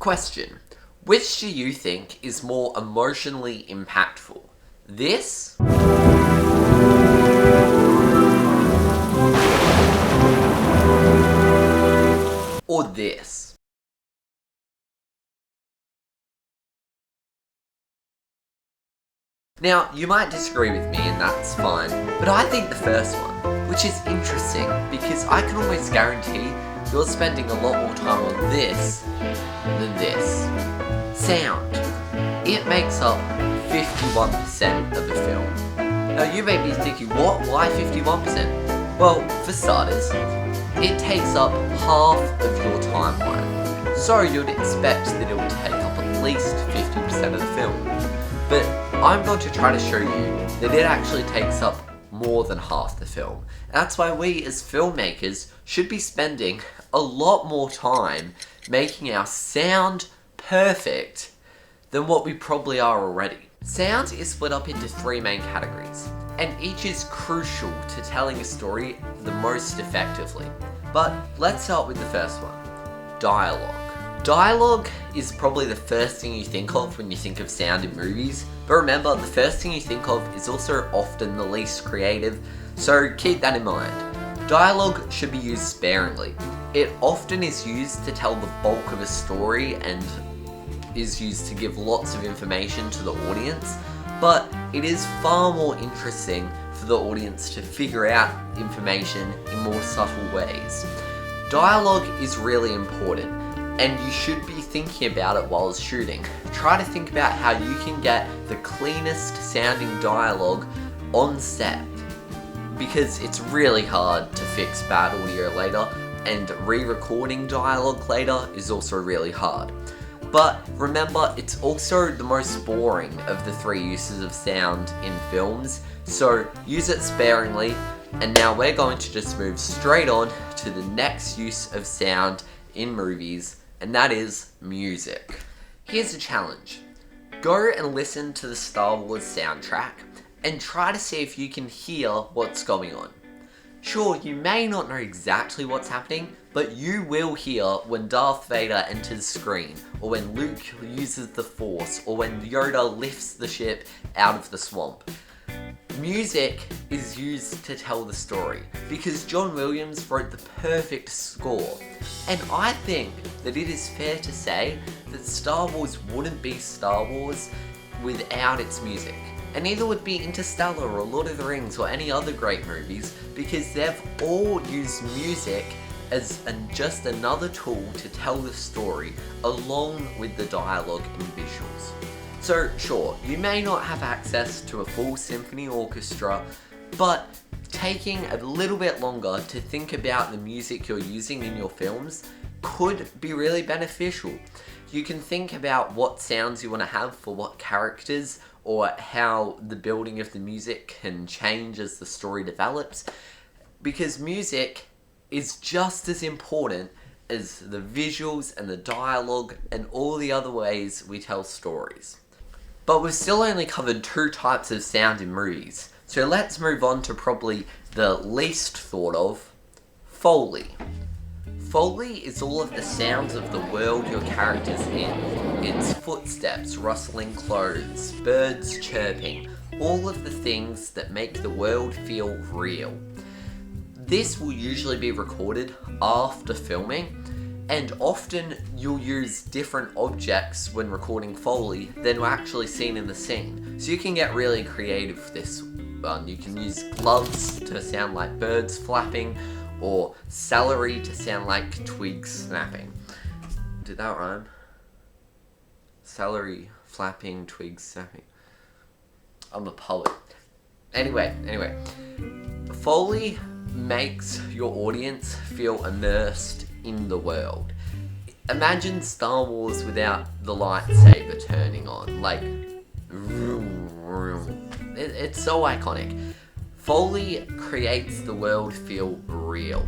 Question. Which do you think is more emotionally impactful? This? Or this? Now, you might disagree with me and that's fine, but I think the first one, which is interesting because I can almost guarantee you're spending a lot more time on this than this. Sound. It makes up 51% of the film. Now you may be thinking, what? Why 51%? Well, for starters, it takes up half of your timeline. So you'd expect that it would take up at least 50% of the film. But I'm going to try to show you that it actually takes up more than half the film. That's why we as filmmakers should be spending a lot more time making our sound perfect than what we probably are already. Sound is split up into three main categories, and each is crucial to telling a story the most effectively. But let's start with the first one, dialogue. Dialogue is probably the first thing you think of when you think of sound in movies, but remember, the first thing you think of is also often the least creative, so keep that in mind. Dialogue should be used sparingly. It often is used to tell the bulk of a story and is used to give lots of information to the audience, but it is far more interesting for the audience to figure out information in more subtle ways. Dialogue is really important, and you should be thinking about it while shooting. Try to think about how you can get the cleanest sounding dialogue on set, because it's really hard to fix bad audio later, and re-recording dialogue later is also really hard. But remember, it's also the most boring of the three uses of sound in films, so use it sparingly. And now we're going to just move straight on to the next use of sound in movies, and that is music. Here's a challenge. Go and listen to the Star Wars soundtrack and try to see if you can hear what's going on. Sure, you may not know exactly what's happening, but you will hear when Darth Vader enters screen, or when Luke uses the Force, or when Yoda lifts the ship out of the swamp. Music is used to tell the story, because John Williams wrote the perfect score. And I think that it is fair to say that Star Wars wouldn't be Star Wars without its music. And neither would be Interstellar or Lord of the Rings or any other great movies, because they've all used music as just another tool to tell the story along with the dialogue and visuals. So sure, you may not have access to a full symphony orchestra, but taking a little bit longer to think about the music you're using in your films could be really beneficial. You can think about what sounds you want to have for what characters, or how the building of the music can change as the story develops, because music is just as important as the visuals and the dialogue and all the other ways we tell stories. But we've still only covered two types of sound in movies, so let's move on to probably the least thought of, Foley. Foley is all of the sounds of the world your character's in. It's footsteps, rustling clothes, birds chirping, all of the things that make the world feel real. This will usually be recorded after filming, and often you'll use different objects when recording Foley than were actually seen in the scene. So you can get really creative with this one. You can use gloves to sound like birds flapping, or celery to sound like twigs snapping. Did that rhyme? Celery, flapping, twigs snapping. I'm a poet. Anyway. Foley makes your audience feel immersed in the world. Imagine Star Wars without the lightsaber turning on. Like, vroom, vroom. It's so iconic. Foley creates the world feel real.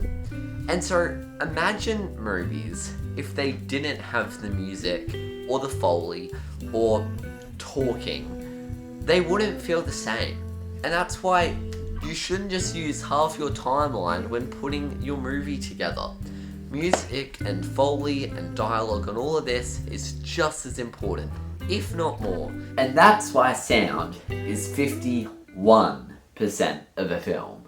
And so imagine movies if they didn't have the music or the Foley or talking. They wouldn't feel the same. And that's why you shouldn't just use half your timeline when putting your movie together. Music and Foley and dialogue and all of this is just as important, if not more. And that's why sound is 51% of a film.